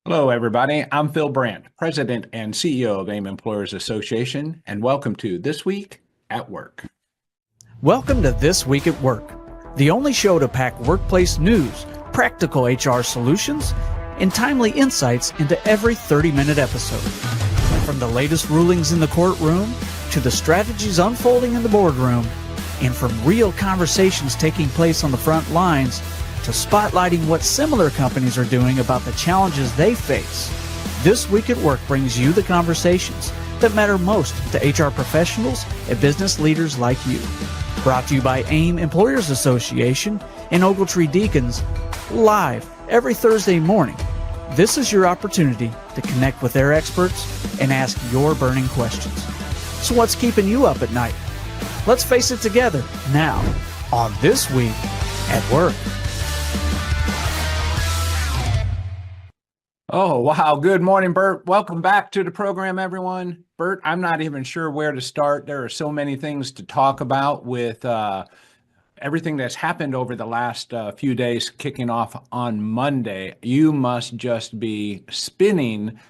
Hello, everybody. I'm Phil Brandt, President and CEO of AIM Employers Association, and welcome to This Week at Work. Welcome to This Week at Work, the only show to pack workplace news, practical HR solutions, and timely insights into every 30-minute episode. From the latest rulings in the courtroom to the strategies unfolding in the boardroom, and from real conversations taking place on the front lines to spotlighting what similar companies are doing about the challenges they face. This Week at Work brings you the conversations that matter most to HR professionals and business leaders like you. Brought to you by AIM Employers Association and Ogletree Deacons, live every Thursday morning. This is your opportunity to connect with their experts and ask your burning questions. So what's keeping you up at night? Let's face it together now on This Week at Work. Oh, wow. Good morning, Burt. Welcome back to the program, everyone. Burt, I'm not even sure where to start. There are so many things to talk about with everything that's happened over the last few days, kicking off on Monday. You must just be spinning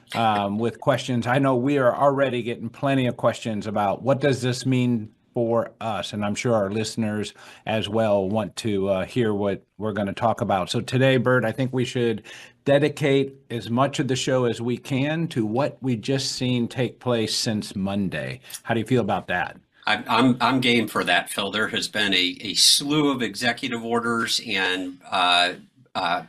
with questions. I know we are already getting plenty of questions about what does this mean for us, and I'm sure our listeners as well want to hear what we're going to talk about. So today, Burt, I think we should dedicate as much of the show as we can to what we just seen take place since Monday. How do you feel about that? I'm game for that, Phil. There has been a slew of executive orders and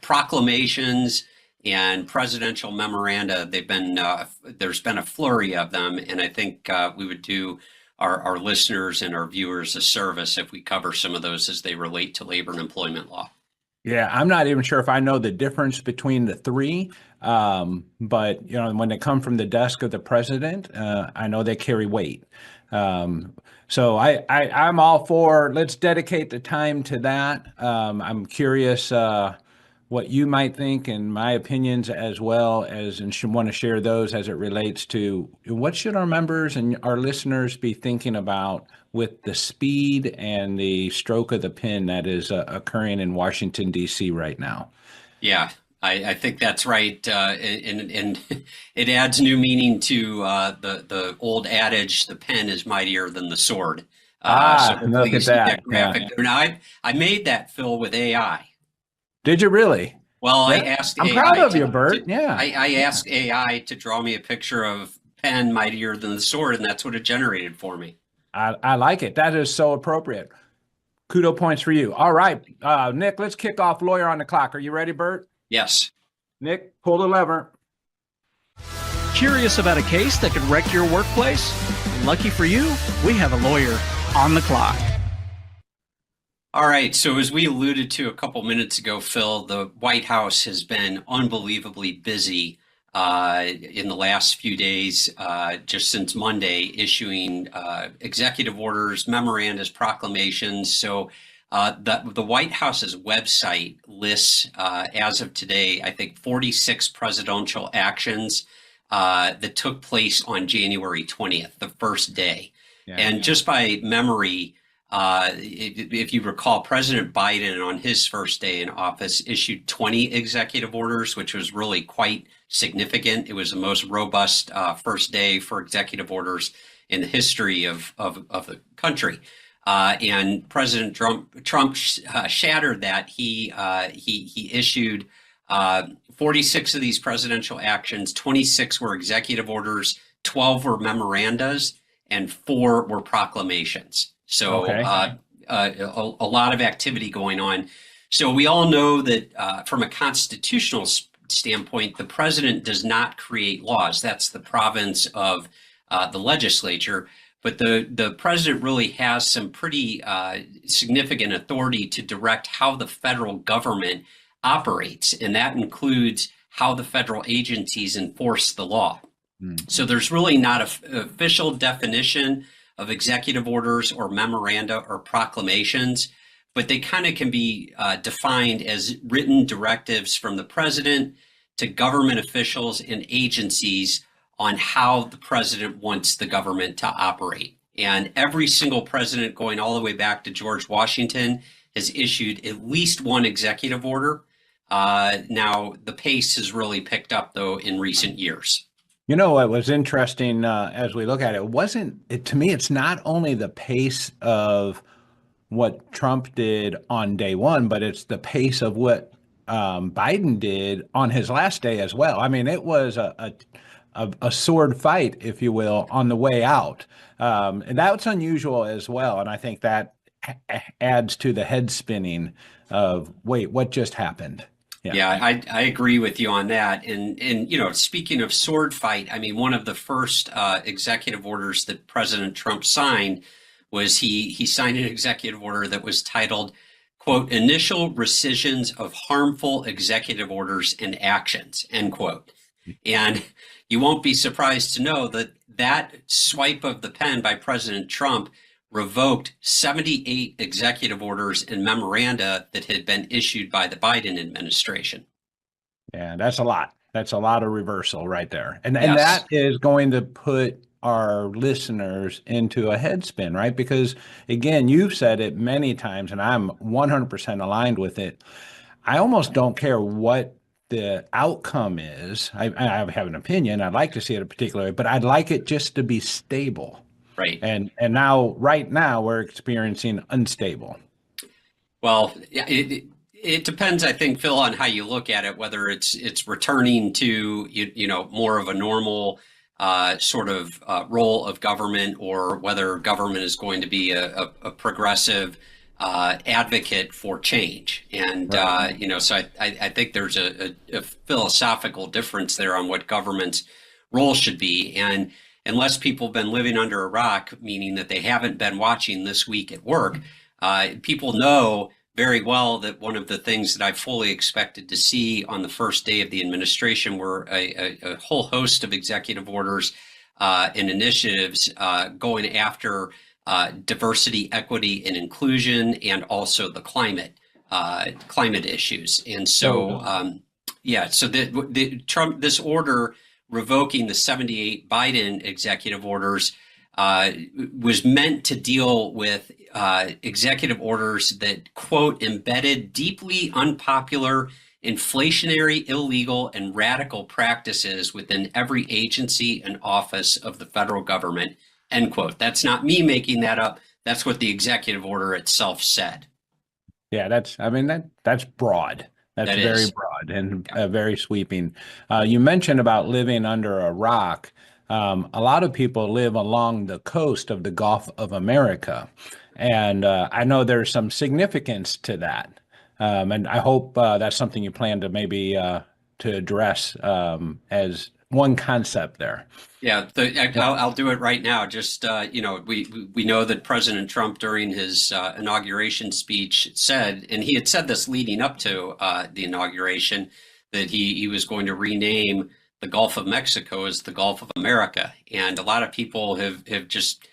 proclamations and presidential memoranda. There's been a flurry of them, and I think we would do our listeners and our viewers a service if we cover some of those as they relate to labor and employment law. Yeah, I'm not even sure if I know the difference between the three, but when they come from the desk of the president, I know they carry weight. So I'm all for, let's dedicate the time to that. I'm curious what you might think and my opinions as well as, and should want to share those as it relates to what should our members and our listeners be thinking about with the speed and the stroke of the pen that is occurring in Washington, D.C. right now. Yeah, I think that's right. And it adds new meaning to the old adage, the pen is mightier than the sword. So look at that. Graphic. Yeah. Now, I made that, Phil, with AI. Did you really? Well, yeah. I asked I'm AI. proud of you, Burt. Yeah. I asked AI to draw me a picture of pen mightier than the sword, and that's what it generated for me. I like it. That is so appropriate. Kudo points for you. All right, Nick, let's kick off Lawyer on the Clock. Are you ready, Burt? Yes. Nick, pull the lever. Curious about a case that could wreck your workplace? Lucky for you, we have a lawyer on the clock. All right. So as we alluded to a couple minutes ago, Phil, the White House has been unbelievably busy in the last few days, just since Monday, issuing executive orders, memorandas, proclamations. So the White House's website lists, as of today, I think 46 presidential actions that took place on January 20th, the first day. And just by memory, if you recall, President Biden on his first day in office issued 20 executive orders, which was really quite significant. It was the most robust first day for executive orders in the history of the country. And President Trump shattered that. He issued 46 of these presidential actions. 26 were executive orders, 12 were memorandas, and 4 were proclamations. So a lot of activity going on. So we all know that from a constitutional standpoint, the president does not create laws. That's the province of the legislature. But the president really has some pretty significant authority to direct how the federal government operates. And that includes how the federal agencies enforce the law. So there's really not an official definition of executive orders or memoranda or proclamations, but they kind of can be defined as written directives from the president to government officials and agencies on how the president wants the government to operate. And every single president, going all the way back to George Washington, has issued at least one executive order. Now, the pace has really picked up, though, in recent years. You know what was interesting as we look at it, to me, it's not only the pace of what Trump did on day one, but it's the pace of what Biden did on his last day as well. I mean, it was a sword fight, if you will, on the way out. And that's unusual as well. And I think that adds to the head spinning of, wait, what just happened? Yeah, I agree with you on that. And speaking of sword fight, I mean, one of the first executive orders that President Trump signed was he signed an executive order that was titled, quote, "Initial rescissions of harmful executive orders and actions," end quote. And you won't be surprised to know that that swipe of the pen by President Trump revoked 78 executive orders and memoranda that had been issued by the Biden administration. Yeah, that's a lot. That's a lot of reversal right there. And Yes. that is going to put our listeners into a headspin, right? Because again, you've said it many times, and I'm 100% aligned with it. I almost don't care what the outcome is. I have an opinion. I'd like to see it a particular way, but I'd like it just to be stable. Right. And right now we're experiencing unstable. Well, it depends, I think, Phil, on how you look at it, whether it's returning to more of a normal sort of role of government, or whether government is going to be a progressive advocate for change. And Right. so I think there's a philosophical difference there on what government's role should be. And unless people have been living under a rock, meaning that they haven't been watching This Week at Work, people know very well that one of the things that I fully expected to see on the first day of the administration were a whole host of executive orders and initiatives going after diversity, equity, and inclusion, and also the climate issues. And so, so the Trump, this order revoking the 78 Biden executive orders was meant to deal with executive orders that, quote, embedded deeply unpopular, inflationary, illegal, and radical practices within every agency and office of the federal government, end quote. That's not me making that up. That's what the executive order itself said. Yeah, that's broad. That's very broad and very sweeping. You mentioned about living under a rock. A lot of people live along the coast of the Gulf of America. And I know there's some significance to that. And I hope that's something you plan to maybe to address as one concept there. Yeah, I'll do it right now. Just we know that President Trump during his inauguration speech said, and he had said this leading up to the inauguration, that he was going to rename the Gulf of Mexico as the Gulf of America. And a lot of people have just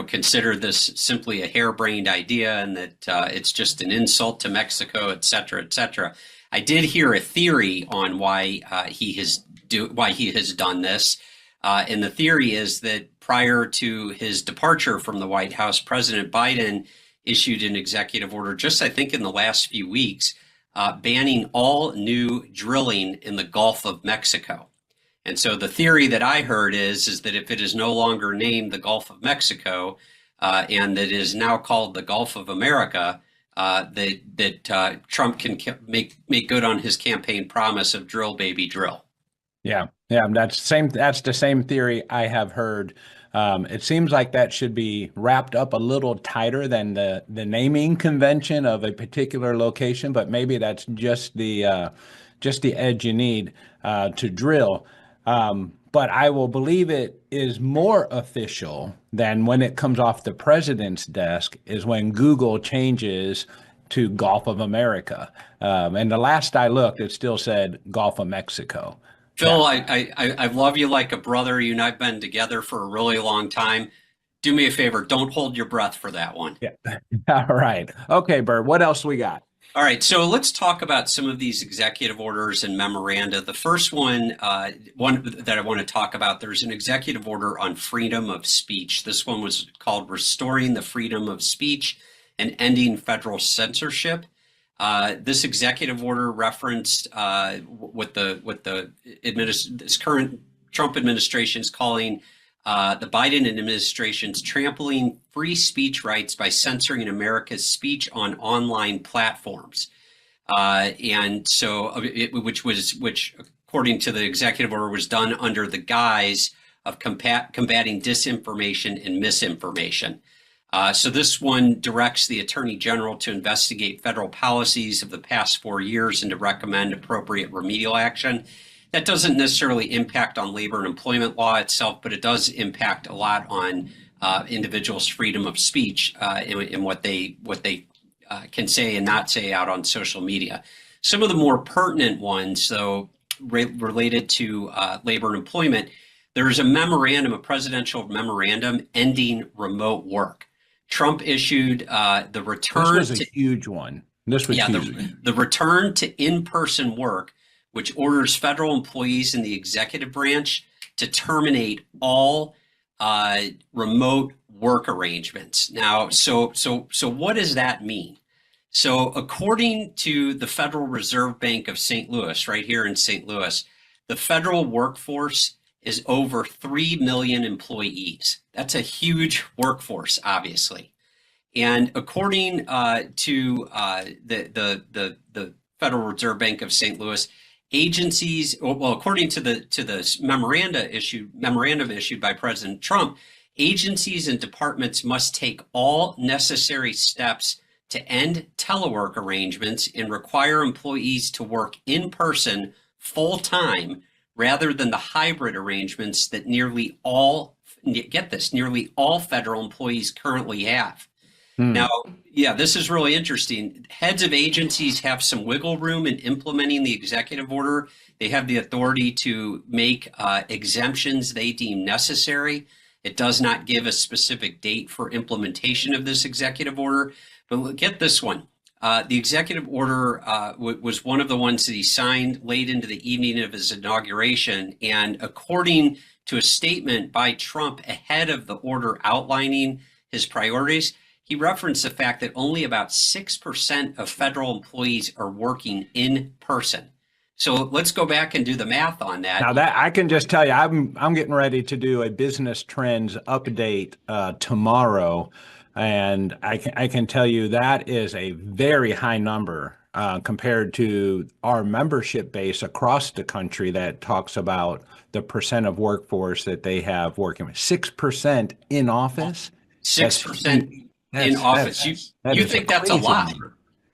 considered this simply a harebrained idea, and that it's just an insult to Mexico, et cetera, et cetera. I did hear a theory on why he has done this. And the theory is that prior to his departure from the White House, President Biden issued an executive order, just I think in the last few weeks, banning all new drilling in the Gulf of Mexico. And so the theory that I heard is that if it is no longer named the Gulf of Mexico, and that is now called the Gulf of America, that Trump can make good on his campaign promise of drill, baby, drill. Yeah, that's the same theory I have heard. It seems like that should be wrapped up a little tighter than the naming convention of a particular location, but maybe that's just the edge you need to drill. But I will believe it is more official than when it comes off the president's desk is when Google changes to Gulf of America. And the last I looked, it still said Gulf of Mexico. Phil, yeah. I love you like a brother. You and I've been together for a really long time. Do me a favor. Don't hold your breath for that one. Yeah. All right. Okay, Burt, what else we got? All right. So let's talk about some of these executive orders and memoranda. The first one that I want to talk about, there's an executive order on freedom of speech. This one was called Restoring the Freedom of Speech and Ending Federal Censorship. This executive order referenced what this current Trump administration is calling the Biden administration's trampling free speech rights by censoring America's speech on online platforms. And so, which according to the executive order was done under the guise of combating disinformation and misinformation. So this one directs the Attorney General to investigate federal policies of the past 4 years and to recommend appropriate remedial action. That doesn't necessarily impact on labor and employment law itself, but it does impact a lot on individuals' freedom of speech in what they can say and not say out on social media. Some of the more pertinent ones, though, related to labor and employment, there's a presidential memorandum ending remote work. Trump issued the return. This was a huge one. This was huge. The return to in-person work, which orders federal employees in the executive branch to terminate all remote work arrangements. Now, so what does that mean? So according to the Federal Reserve Bank of St. Louis, right here in St. Louis, the federal workforce is over 3 million employees. That's a huge workforce, obviously. And according to the Federal Reserve Bank of St. Louis, agencies, well, according to the memorandum issued by President Trump, agencies and departments must take all necessary steps to end telework arrangements and require employees to work in person full time rather than the hybrid arrangements that nearly all federal employees currently have. Now, yeah, this is really interesting. Heads of agencies have some wiggle room in implementing the executive order. They have the authority to make exemptions they deem necessary. It does not give a specific date for implementation of this executive order. But get this one. The executive order was one of the ones that he signed late into the evening of his inauguration. And according to a statement by Trump ahead of the order outlining his priorities, he referenced the fact that only about 6% of federal employees are working in person. So let's go back and do the math on that. Now that I can just tell you, I'm getting ready to do a business trends update tomorrow. And I can tell you that is a very high number compared to our membership base across the country that talks about the percent of workforce that they have working with. 6% in office. 6% in office. You think that's a lot?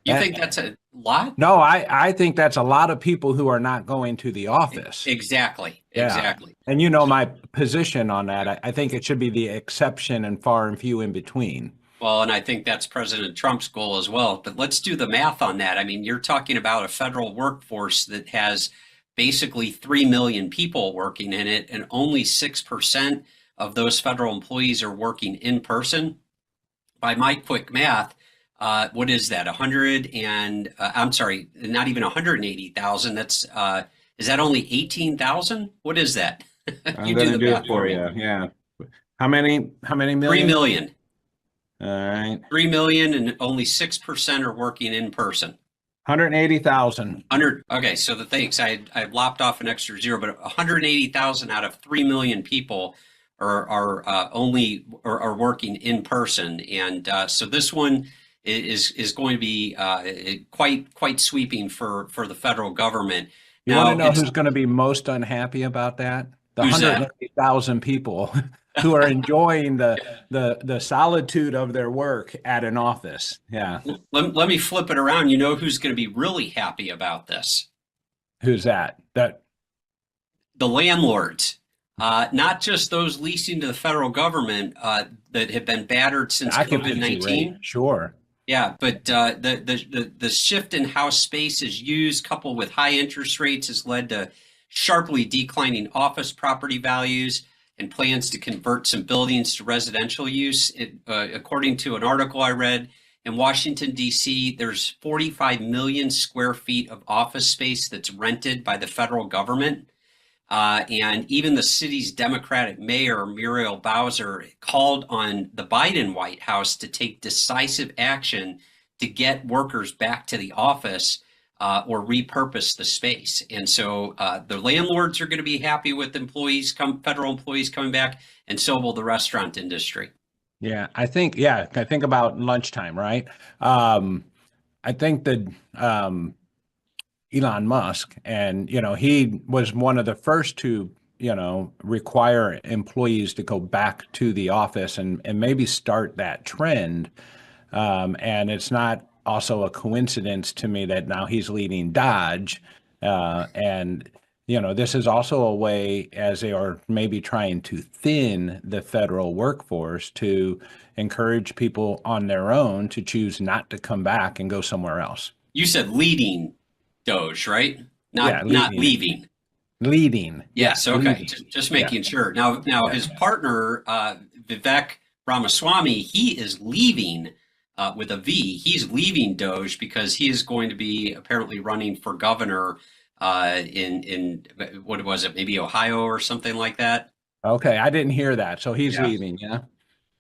You think that's a lot? No, I think that's a lot of people who are not going to the office. Exactly. Yeah. Exactly. And you know my position on that. I think it should be the exception and far and few in between. Well, and I think that's President Trump's goal as well. But let's do the math on that. I mean, you're talking about a federal workforce that has basically 3 million people working in it, and only 6% of those federal employees are working in person. By my quick math, what is that? I'm sorry, not even 180,000. That's is that only 18,000? What is that? I'm going to do it for you. Yeah. How many million? 3 million. All right. 3 million, and only 6% are working in person. 180,000. Okay, so thanks. I lopped off an extra zero, but 180,000 out of 3 million people are working in person, and so this one is going to be quite sweeping for the federal government. You want to know who's going to be most unhappy about that? The 180,000 people who are enjoying the solitude of their work at an office. Yeah. Let me flip it around. You know who's going to be really happy about this? Who's that? The landlords. Not just those leasing to the federal government that have been battered since COVID-19. Sure. Yeah, but the shift in how space is used, coupled with high interest rates, has led to sharply declining office property values and plans to convert some buildings to residential use. According to an article I read, in Washington, D.C., there's 45 million square feet of office space that's rented by the federal government. And even the city's Democratic mayor, Muriel Bowser, called on the Biden White House to take decisive action to get workers back to the office or repurpose the space. And so the landlords are going to be happy with federal employees coming back, and so will the restaurant industry. Yeah, I think about lunchtime, right? I think that Elon Musk, and he was one of the first to require employees to go back to the office and maybe start that trend. And it's not also a coincidence to me that now he's leading Dodge. And, this is also a way, as they are maybe trying to thin the federal workforce, to encourage people on their own to choose not to come back and go somewhere else. You said leading Doge, right? Not leaving. Leading. Yes. Okay. Leading. Just making sure. Now his partner, Vivek Ramaswamy, he is leaving with a V. He's leaving Doge because he is going to be apparently running for governor in what was it? Maybe Ohio or something like that. Okay, I didn't hear that. So he's leaving. Yeah.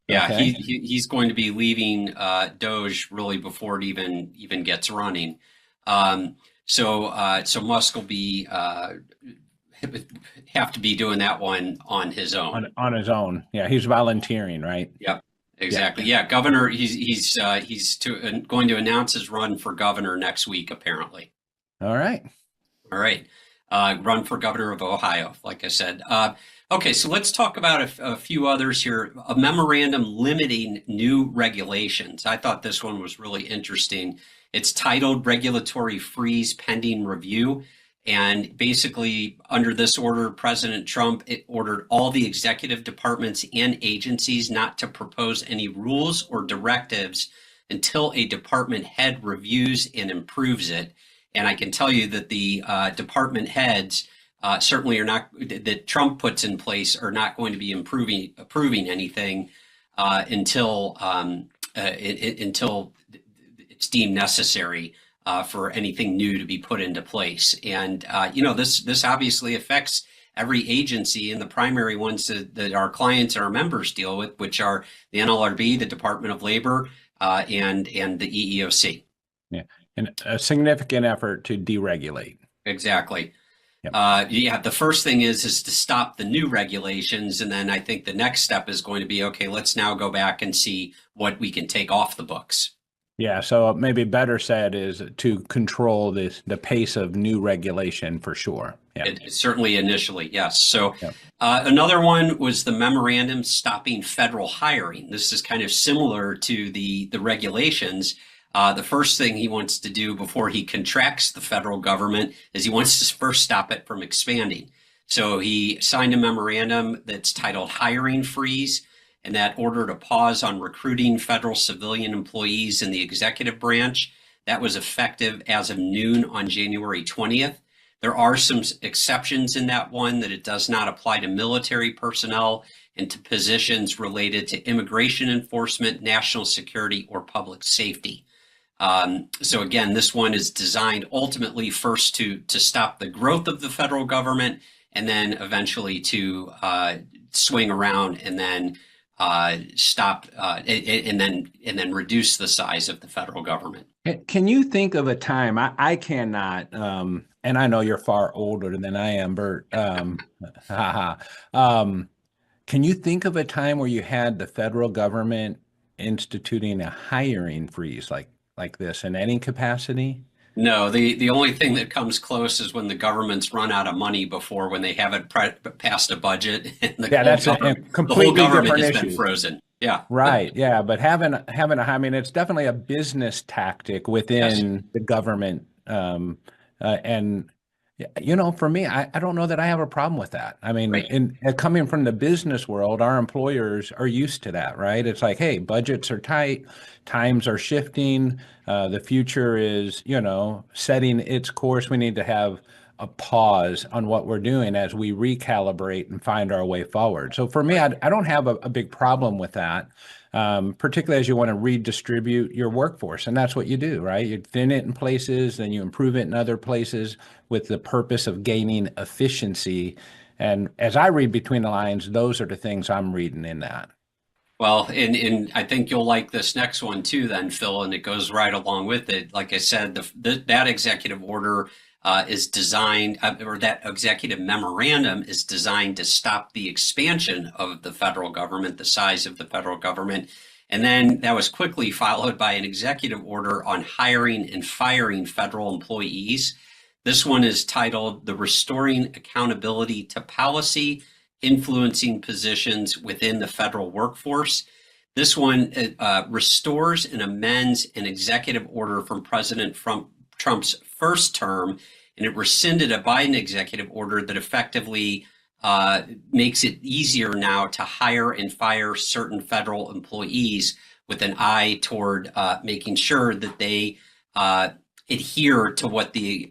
Yeah, Okay. he's going to be leaving Doge really before it even gets running. So Musk will be have to be doing that one on his own. On his own. Yeah, he's volunteering, right? Yep, exactly. Yeah, governor. He's going to announce his run for governor next week, apparently. All right. All right. Run for governor of Ohio, like I said. Okay, so let's talk about a few others here. A memorandum limiting new regulations. I thought this one was really interesting. It's titled Regulatory Freeze Pending Review. And basically, under this order, President Trump ordered all the executive departments and agencies not to propose any rules or directives until a department head reviews and improves it. And I can tell you that the department heads certainly are not, that Trump puts in place, are not going to be approving anything until it's deemed necessary for anything new to be put into place. And this obviously affects every agency, and the primary ones that our clients and our members deal with, which are the NLRB, the Department of Labor, and the EEOC. Yeah, and a significant effort to deregulate. Exactly. Yep. The first thing is to stop the new regulations, and then I think the next step is going to be, okay, let's now go back and see what we can take off the books. Yeah, so maybe better said is to control the pace of new regulation for sure. Yeah. Certainly initially, yes. So Yep. Another one was the memorandum stopping federal hiring. This is kind of similar to the regulations. The first thing he wants to do before he contracts the federal government is he wants to first stop it from expanding. So he signed a memorandum that's titled Hiring Freeze, and that ordered a pause on recruiting federal civilian employees in the executive branch. That was effective as of noon on January 20th. There are some exceptions in that one, that it does not apply to military personnel and to positions related to immigration enforcement, national security, or public safety. So again, this one is designed ultimately first to stop the growth of the federal government, and then eventually to swing around and then stop and then reduce the size of the federal government. Can you think of a time? I cannot, and I know you're far older than I am, Bert. Can you think of a time where you had the federal government instituting a hiring freeze like this in any capacity? No, the only thing that comes close is when the government's run out of money before, when they haven't passed a budget. And that's a completely different issue. Been frozen. Yeah. Right. Yeah. But I mean, it's definitely a business tactic within the government. And, for me, I don't know that I have a problem with that. I mean, right. Coming from the business world, our employers are used to that, right? It's like, hey, budgets are tight, times are shifting. The future is, setting its course. We need to have a pause on what we're doing as we recalibrate and find our way forward. So for me, I don't have a big problem with that, particularly as you want to redistribute your workforce. And that's what you do, right? You thin it in places, then you improve it in other places with the purpose of gaining efficiency. And as I read between the lines, those are the things I'm reading in that. Well, and I think you'll like this next one too, then, Phil, and it goes right along with it. Like I said, that executive order is designed, or that executive memorandum is designed to stop the expansion of the federal government, the size of the federal government. And then that was quickly followed by an executive order on hiring and firing federal employees. This one is titled "The Restoring Accountability to Policy Influencing Positions Within the Federal Workforce." This one restores and amends an executive order from President Trump's first term, and it rescinded a Biden executive order that effectively makes it easier now to hire and fire certain federal employees with an eye toward making sure that they adhere to what the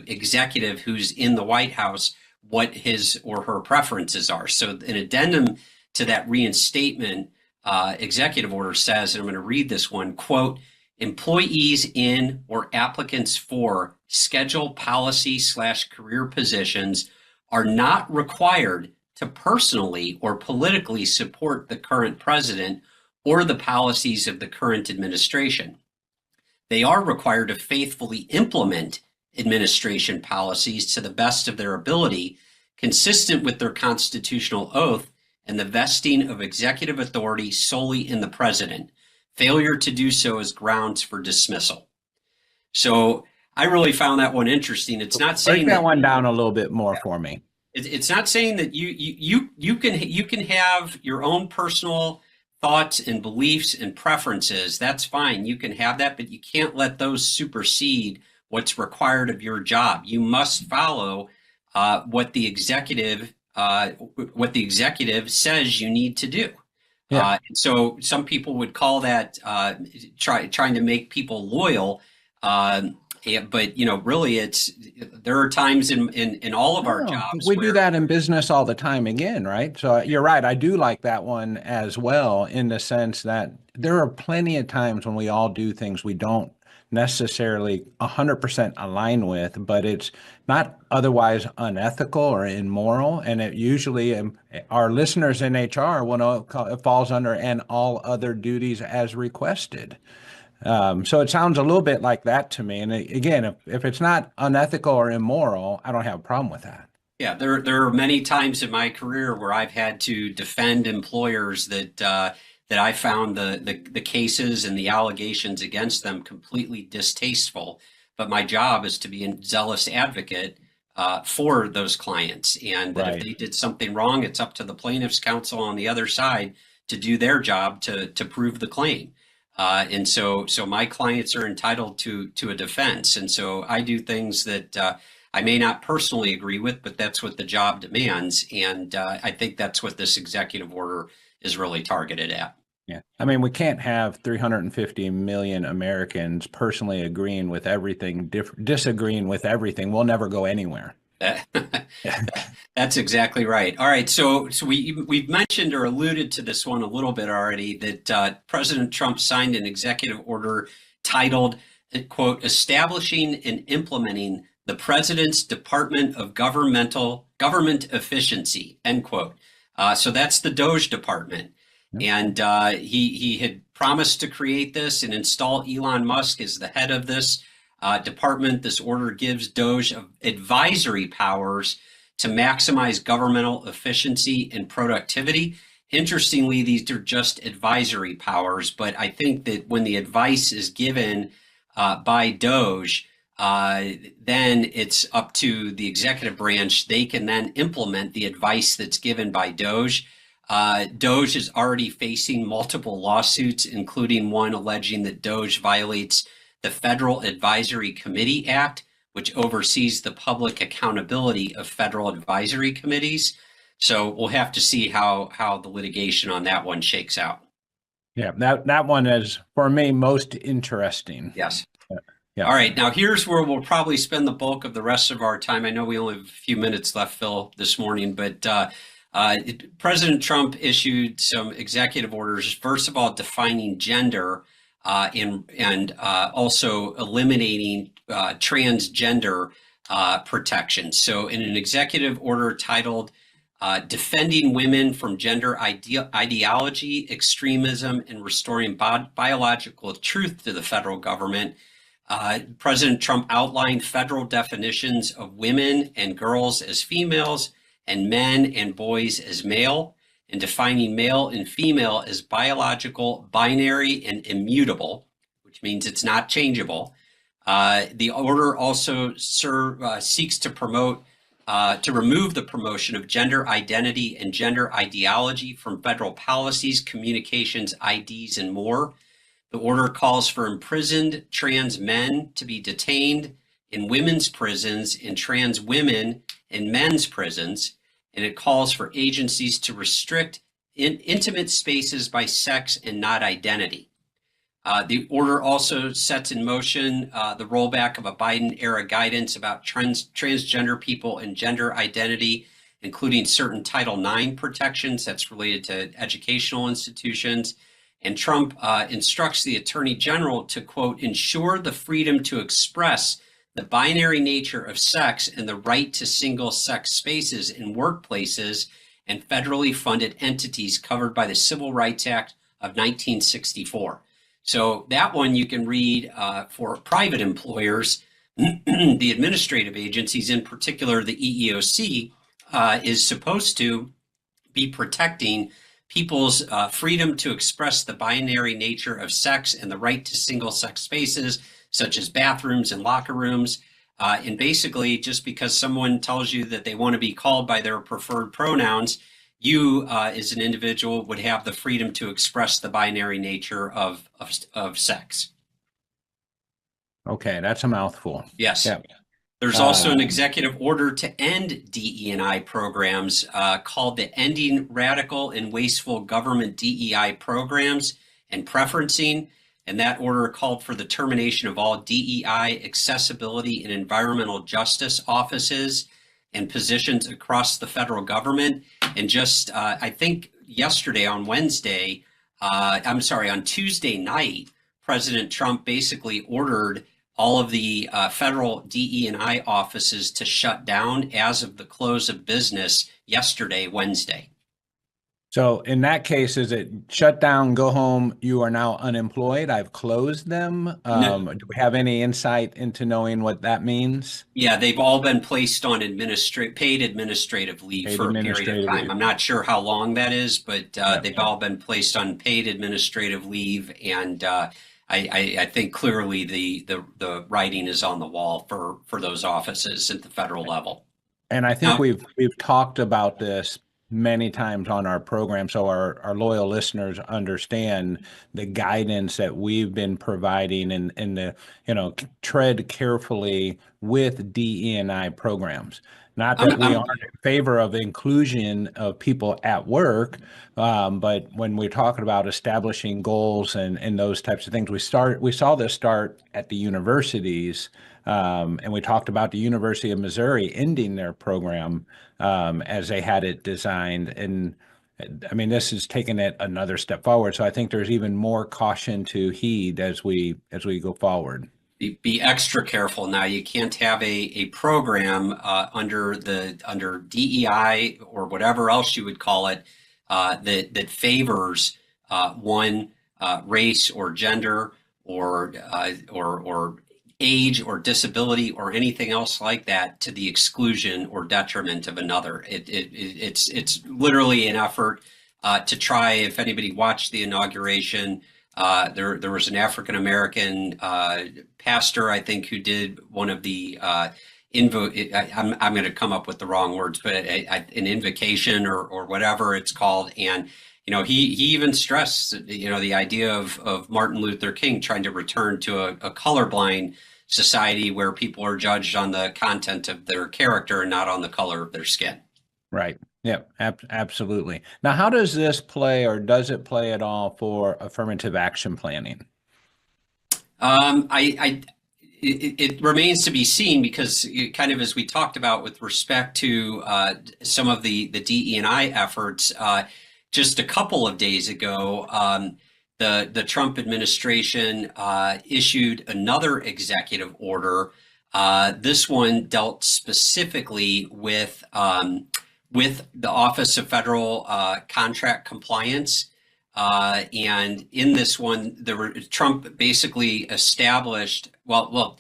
executive who's in the White House, what his or her preferences are. So an addendum to that reinstatement executive order says, and I'm going to read this one, quote, "Employees in or applicants for schedule policy/career positions are not required to personally or politically support the current president or the policies of the current administration. They are required to faithfully implement administration policies to the best of their ability, consistent with their constitutional oath and the vesting of executive authority solely in the president. Failure to do so is grounds for dismissal." So I really found that one interesting. It's not saying Break that one down a little bit more for me. It's not saying that you can have your own personal thoughts and beliefs and preferences. That's fine. You can have that, but you can't let those supersede what's required of your job. You must follow what the executive says you need to do. Yeah. So some people would call that trying to make people loyal. But really, there are times in all of our jobs we do that in business all the time again, right? So you're right. I do like that one as well, in the sense that there are plenty of times when we all do things we don't necessarily 100% align with, but it's not otherwise unethical or immoral. And it usually, our listeners in HR will know it falls under "and all other duties as requested." So it sounds a little bit like that to me. And again, if it's not unethical or immoral, I don't have a problem with that. Yeah, there are many times in my career where I've had to defend employers that I found the cases and the allegations against them completely distasteful. But my job is to be a zealous advocate for those clients. And that if they did something wrong, it's up to the plaintiff's counsel on the other side to do their job to prove the claim. And so my clients are entitled to a defense. And so I do things that I may not personally agree with, but that's what the job demands. And I think that's what this executive order is really targeted at. Yeah. I mean, we can't have 350 million Americans personally agreeing with everything, disagreeing with everything. We'll never go anywhere. That's exactly right. All right. So we've mentioned or alluded to this one a little bit already, that President Trump signed an executive order titled, quote, "Establishing and Implementing the President's Department of Government Efficiency," end quote. So that's the DOGE department. And he had promised to create this and install Elon Musk as the head of this department. This order gives DOGE advisory powers to maximize governmental efficiency and productivity. Interestingly, these are just advisory powers, but I think that when the advice is given by DOGE, then it's up to the executive branch. They can then implement the advice that's given by DOGE. DOGE is already facing multiple lawsuits, including one alleging that DOGE violates the Federal Advisory Committee Act, which oversees the public accountability of federal advisory committees. So we'll have to see how the litigation on that one shakes out. Yeah, that one is, for me, most interesting. Yes. Yeah. All right. Now, here's where we'll probably spend the bulk of the rest of our time. I know we only have a few minutes left, Phil, this morning, but President Trump issued some executive orders, first of all, defining gender and also eliminating transgender protections. So in an executive order titled defending women from gender ideology, extremism, and restoring biological truth to the federal government. President Trump outlined federal definitions of women and girls as females and men and boys as male, and defining male and female as biological, binary, and immutable, which means it's not changeable. The order also seeks to remove the promotion of gender identity and gender ideology from federal policies, communications, IDs, and more. The order calls for imprisoned trans men to be detained in women's prisons and trans women in men's prisons, and it calls for agencies to restrict intimate spaces by sex and not identity. The order also sets in motion the rollback of a Biden-era guidance about transgender people and gender identity, including certain Title IX protections that's related to educational institutions. And Trump instructs the Attorney General to, quote, ensure the freedom to express the binary nature of sex and the right to single-sex spaces in workplaces and federally funded entities covered by the Civil Rights Act of 1964. So that one you can read for private employers. The administrative agencies, in particular the EEOC, is supposed to be protecting people's freedom to express the binary nature of sex and the right to single-sex spaces, such as bathrooms and locker rooms. And basically, just because someone tells you that they want to be called by their preferred pronouns, you as an individual would have the freedom to express the binary nature of sex. Okay, that's a mouthful. Yes. Yeah. There's also an executive order to end DE&I programs called the Ending Radical and Wasteful Government DEI Programs and Preferencing. And that order called for the termination of all DEI, accessibility, and environmental justice offices and positions across the federal government. And just, I think yesterday on Tuesday night, President Trump basically ordered all of the federal DE&I offices to shut down as of the close of business yesterday, Wednesday. So in that case, is it shut down, go home, you are now unemployed, I've closed them? No. Do we have any insight into knowing what that means? Yeah, they've all been placed on paid administrative leave for a period of time. I'm not sure how long that is, but they've all been placed on paid administrative leave. And I think clearly the writing is on the wall for those offices at the federal level. And I think we've talked about this many times on our program, so our loyal listeners understand the guidance that we've been providing and the, tread carefully with DE&I programs. Not that we aren't in favor of inclusion of people at work, but when we're talking about establishing goals and those types of things, we saw this start at the universities, and we talked about the University of Missouri ending their program as they had it designed. And I mean, this is taking it another step forward. So I think there's even more caution to heed as we go forward. Be extra careful now. You can't have a program under DEI or whatever else you would call it that favors one race or gender or age or disability or anything else like that to the exclusion or detriment of another. It's literally an effort to try. If anybody watched the inauguration, there was an African-American pastor, I think, who did one of the I'm going to come up with the wrong words, but an invocation or whatever it's called. And, he even stressed, the idea of Martin Luther King trying to return to a colorblind society where people are judged on the content of their character and not on the color of their skin. Right. Yeah, absolutely. Now, how does this play, or does it play at all, for affirmative action planning? It remains to be seen, because kind of as we talked about with respect to some of the DE&I efforts, just a couple of days ago, the Trump administration issued another executive order. This one dealt specifically with with the Office of Federal Contract Compliance. And in this one, Trump basically established, well,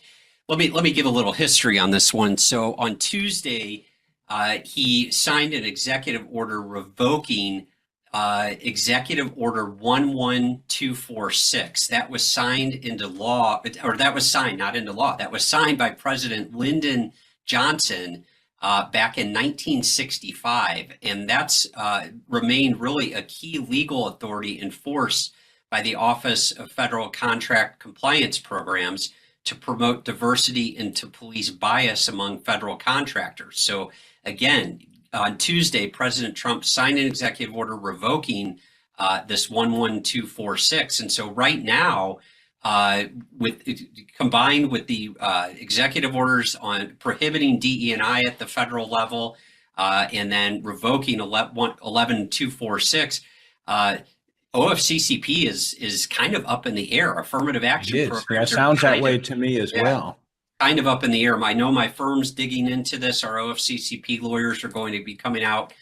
let me give a little history on this one. So on Tuesday, he signed an executive order revoking Executive Order 11246. That was signed into law, or that was signed, not into law. That was signed by President Lyndon Johnson back in 1965. And that's remained really a key legal authority enforced by the Office of Federal Contract Compliance Programs to promote diversity and to police bias among federal contractors. So again, on Tuesday, President Trump signed an executive order revoking this 11246. And so right now, combined with the executive orders on prohibiting DE&I at the federal level, and then revoking 11246, OFCCP is kind of up in the air. Affirmative action programs. That sounds that way to me as well. Kind of up in the air. I know my firm's digging into this. Our OFCCP lawyers are going to be coming out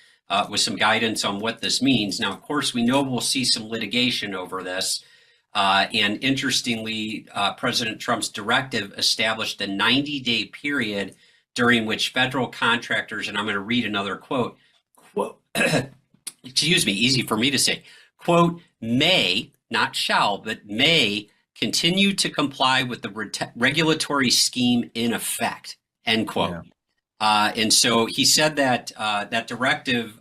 with some guidance on what this means. Now, of course, we know we'll see some litigation over this. And interestingly, President Trump's directive established a 90-day period during which federal contractors, and I'm going to read another quote, excuse me, easy for me to say, quote, may, not shall, but may continue to comply with the regulatory scheme in effect, end quote. Yeah. And so he said that that directive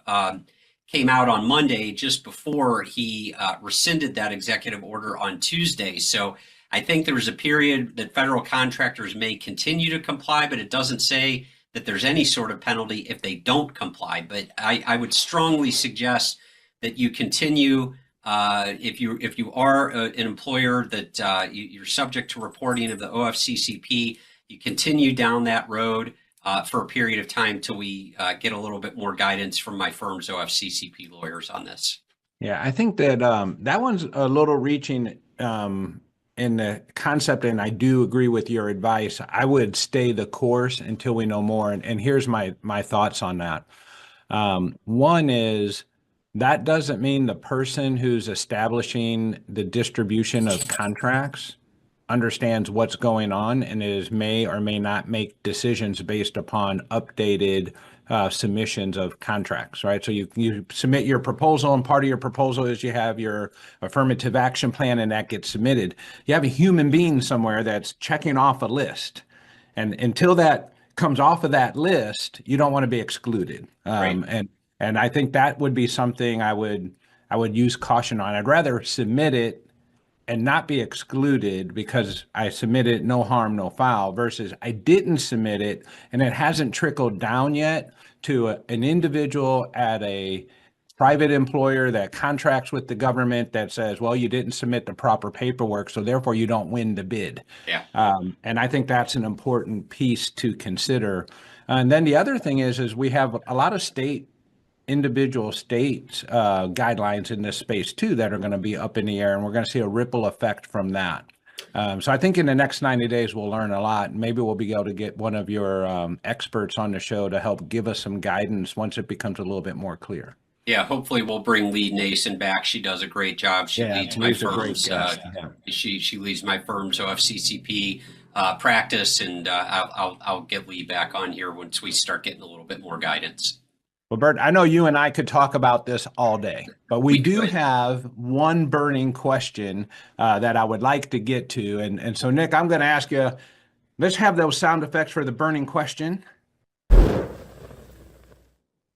came out on Monday just before he rescinded that executive order on Tuesday. So I think there's a period that federal contractors may continue to comply, but it doesn't say that there's any sort of penalty if they don't comply. But I would strongly suggest that you continue. If you are an employer that you're subject to reporting of the OFCCP, you continue down that road for a period of time till we get a little bit more guidance from my firm's OFCCP lawyers on this. Yeah, I think that that one's a little reaching in the concept, and I do agree with your advice. I would stay the course until we know more. And here's my thoughts on that. One is, that doesn't mean the person who's establishing the distribution of contracts understands what's going on and may or may not make decisions based upon updated submissions of contracts, right? So you submit your proposal, and part of your proposal is you have your affirmative action plan, and that gets submitted. You have a human being somewhere that's checking off a list. And until that comes off of that list, you don't want to be excluded. Right. And I think that would be something I would use caution on. I'd rather submit it and not be excluded because I submitted no harm, no foul, versus I didn't submit it and it hasn't trickled down yet to an individual at a private employer that contracts with the government that says, well, you didn't submit the proper paperwork, so therefore you don't win the bid. Yeah. And I think that's an important piece to consider. And then the other thing is we have a lot of individual states guidelines in this space too that are going to be up in the air, and we're going to see a ripple effect from that. So I think in the next 90 days we'll learn a lot. Maybe we'll be able to get one of your experts on the show to help give us some guidance once it becomes a little bit more clear. Yeah, hopefully we'll bring Lee Nason back. She does a great job. She leads my firm's she leads my firm's OFCCP practice, and I'll get Lee back on here once we start getting a little bit more guidance. Well, Burt, I know you and I could talk about this all day, but we do have one burning question that I would like to get to. And so, Nick, I'm going to ask you, let's have those sound effects for the burning question.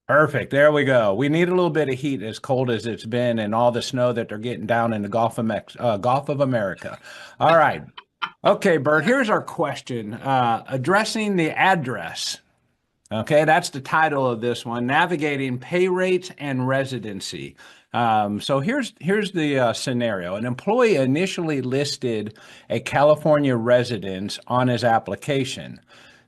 Perfect. There we go. We need a little bit of heat, as cold as it's been, and all the snow that they're getting down in the Gulf of America. All right. Okay, Burt, here's our question. Addressing the address. Okay, that's the title of this one, Navigating Pay Rates and Residency. So here's the scenario. An employee initially listed a California residence on his application.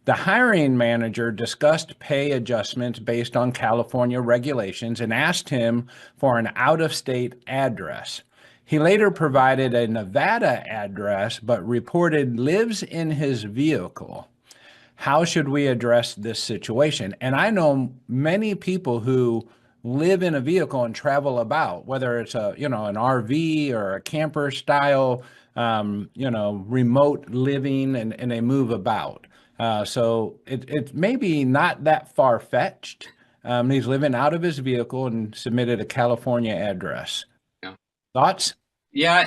The hiring manager discussed pay adjustments based on California regulations and asked him for an out-of-state address. He later provided a Nevada address, but reported lives in his vehicle. how should we address this situation? And I know many people who live in a vehicle and travel about, whether it's a, an RV or a camper style, remote living, and they move about. So it's maybe not that far-fetched. He's living out of his vehicle and submitted a California address. Yeah. Thoughts? Yeah,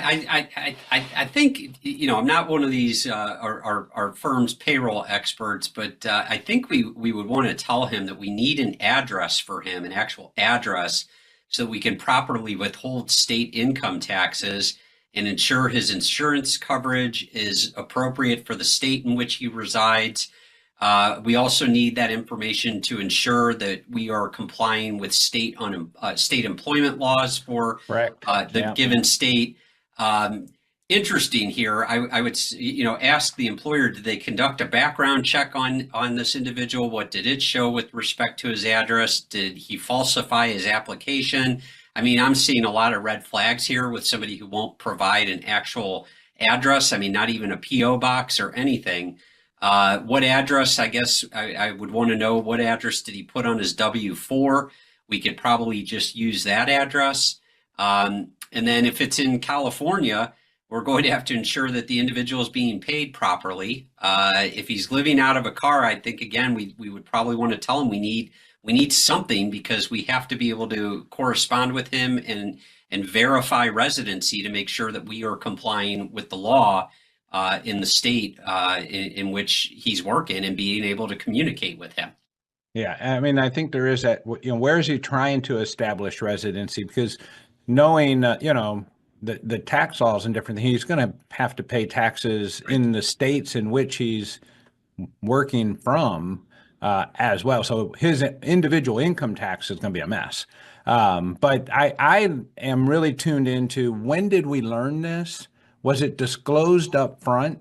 I think, I'm not one of these our firm's payroll experts, but I think we would want to tell him that we need an address for him, an actual address, so that we can properly withhold state income taxes and ensure his insurance coverage is appropriate for the state in which he resides. We also need that information to ensure that we are complying with state employment laws for the given state. Interesting here. I would, ask the employer, did they conduct a background check on this individual? What did it show with respect to his address? Did he falsify his application? I mean, I'm seeing a lot of red flags here with somebody who won't provide an actual address. I mean, not even a PO box or anything. What address? I guess I would want to know, what address did he put on his W-4? We could probably just use that address. And then if it's in California, we're going to have to ensure that the individual is being paid properly. If he's living out of a car, I think, again, we would probably want to tell him we need something, because we have to be able to correspond with him and verify residency to make sure that we are complying with the law in the state in which he's working, and being able to communicate with him. Yeah, I mean, I think there is that, where is he trying to establish residency? Because knowing, the tax laws and different things, he's going to have to pay taxes in the states in which he's working from as well. So his individual income tax is going to be a mess. But I am really tuned into, when did we learn this? Was it disclosed up front?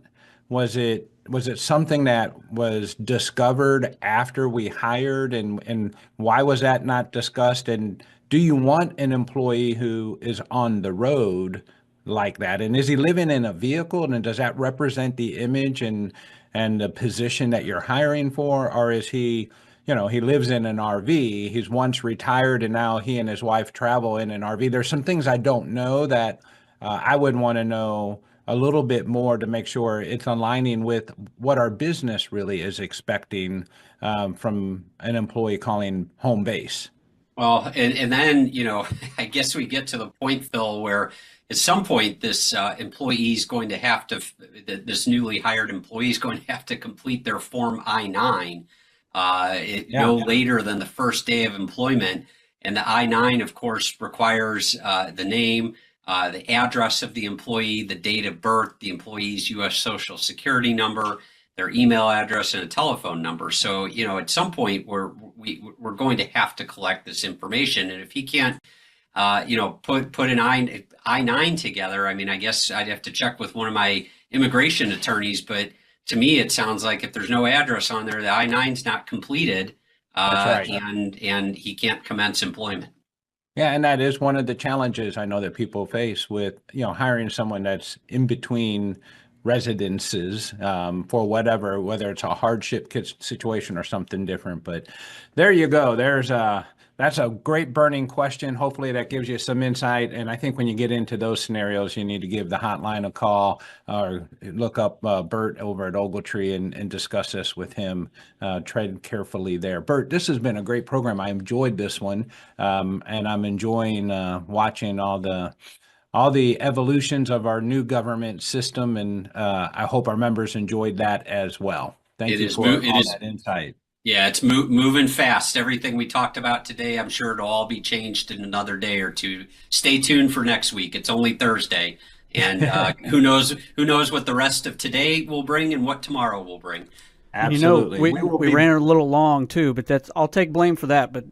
Was it something that was discovered after we hired, and why was that not discussed? And do you want an employee who is on the road like that? And is he living in a vehicle, and does that represent the image and the position that you're hiring for? Or is he, he lives in an RV, he's once retired and now he and his wife travel in an RV? There's some things I don't know that I would want to know a little bit more to make sure it's aligning with what our business really is expecting from an employee calling home base. Well, and then, I guess we get to the point, Phil, where at some point this employee is going to have to, this newly hired employee is going to have to complete their Form I-9 no later than the first day of employment. And the I-9, of course, requires the name, the address of the employee, the date of birth, the employee's U.S. Social Security number, their email address, and a telephone number. So, at some point we're going to have to collect this information. And if he can't, put an I-9 together, I mean, I guess I'd have to check with one of my immigration attorneys. But to me, it sounds like if there's no address on there, the I-9's not completed, That's right. and he can't commence employment. Yeah, and that is one of the challenges I know that people face with, hiring someone that's in between residences for whatever, whether it's a hardship situation or something different. But there you go. That's a great burning question. Hopefully that gives you some insight. And I think when you get into those scenarios, you need to give the hotline a call or look up Burt over at Ogletree and discuss this with him. Tread carefully there. Burt, this has been a great program. I enjoyed this one. And I'm enjoying watching all the evolutions of our new government system. And I hope our members enjoyed that as well. Thank you for all that insight. Yeah, it's moving fast. Everything we talked about today, I'm sure it'll all be changed in another day or two. Stay tuned for next week. It's only Thursday, and who knows what the rest of today will bring and what tomorrow will bring. Absolutely. We ran it a little long too, but I'll take blame for that. But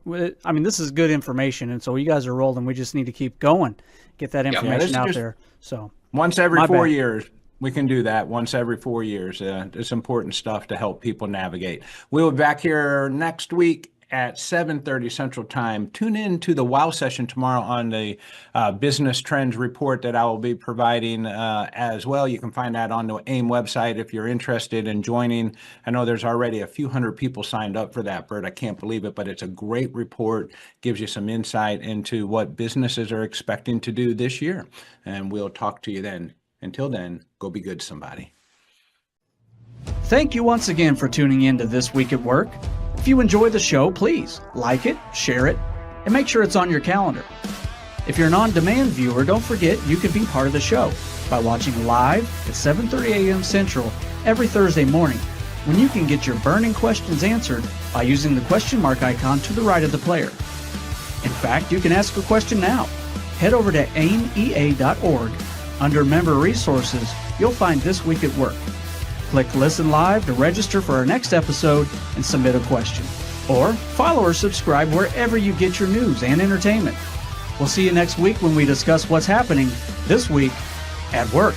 I mean, this is good information, and so you guys are rolling. We just need to keep going, get that information out there. So once every 4 years. We can do that once every 4 years. It's important stuff to help people navigate. We'll be back here next week at 7:30 Central Time. Tune in to the WOW session tomorrow on the business trends report that I will be providing as well. You can find that on the AIM website if you're interested in joining. I know there's already a few hundred people signed up for that, Bert. I can't believe it, but it's a great report. Gives you some insight into what businesses are expecting to do this year. And we'll talk to you then. Until then, go be good, somebody. Thank you once again for tuning in to This Week at Work. If you enjoy the show, please like it, share it, and make sure it's on your calendar. If you're an on-demand viewer, don't forget you can be part of the show by watching live at 7:30 a.m. Central every Thursday morning, when you can get your burning questions answered by using the question mark icon to the right of the player. In fact, you can ask a question now. Head over to aimea.org. Under Member Resources, you'll find This Week at Work. Click Listen Live to register for our next episode and submit a question. Or follow or subscribe wherever you get your news and entertainment. We'll see you next week when we discuss what's happening this week at work.